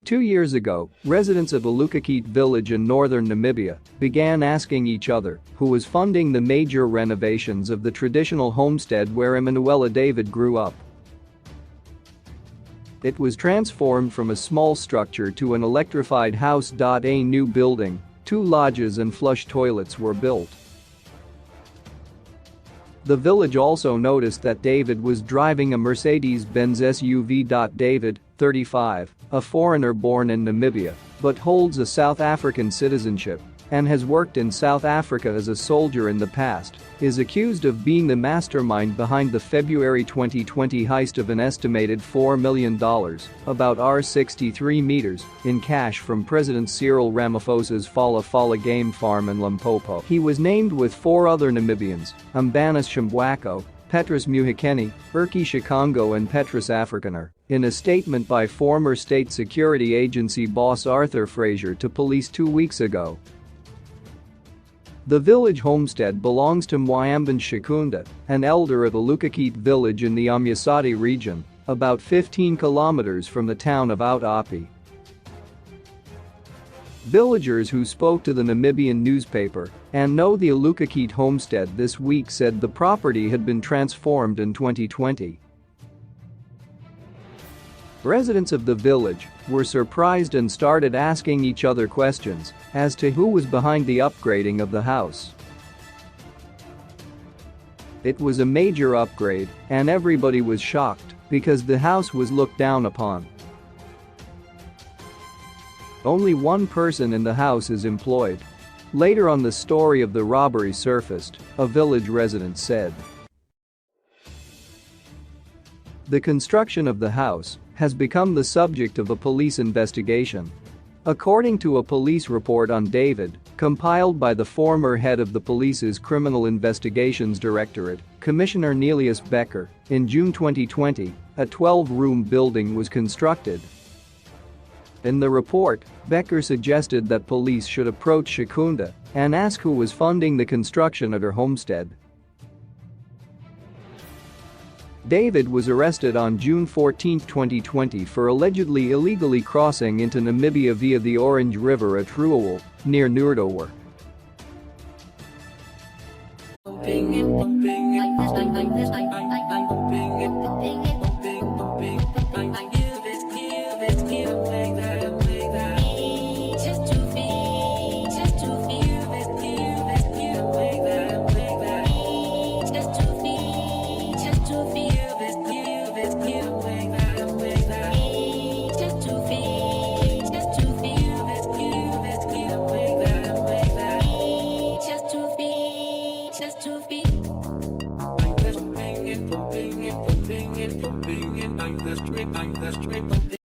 2 years ago, residents of Alukakit village in northern Namibia began asking each other who was funding the major renovations of the traditional homestead where Imanuwela David grew up. It was transformed from a small structure to an electrified house. A new building, 2 lodges and flush toilets were built. The village also noticed that David was driving a Mercedes-Benz SUV. David, 35, a foreigner born in Namibia, but holds a South African citizenship and has worked in South Africa as a soldier in the past, is accused of being the mastermind behind the February 2020 heist of an estimated $4 million, about 63 meters, in cash from President Cyril Ramaphosa's Phala game farm in Limpopo. He was named with 4 other Namibians, Mbanis Shambwako, Petrus Muhekeni, Erky Shikongo and Petrus Afrikaner, in a statement by former State Security Agency boss Arthur Fraser to police 2 weeks ago. The village homestead belongs to Mwamban Shikunda, an elder of Alukakit village in the Umyasati region, about 15 kilometers from the town of Outapi. Villagers who spoke to the Namibian newspaper and know the Alukakit homestead this week said the property had been transformed in 2020. Residents of the village were surprised and started asking each other questions as to who was behind the upgrading of the house. It was a major upgrade and everybody was shocked because the house was looked down upon. Only one person in the house is employed. Later on, the story of the robbery surfaced, a village resident said. The construction of the house has become the subject of a police investigation. According to a police report on David, compiled by the former head of the police's Criminal Investigations Directorate, Commissioner Nelius Becker, in June 2020, a 12-room building was constructed. In the report, Becker suggested that police should approach Shikunda and ask who was funding the construction of her homestead. David was arrested on June 14, 2020 for allegedly illegally crossing into Namibia via the Orange River at Ruawul, near Noordower. Just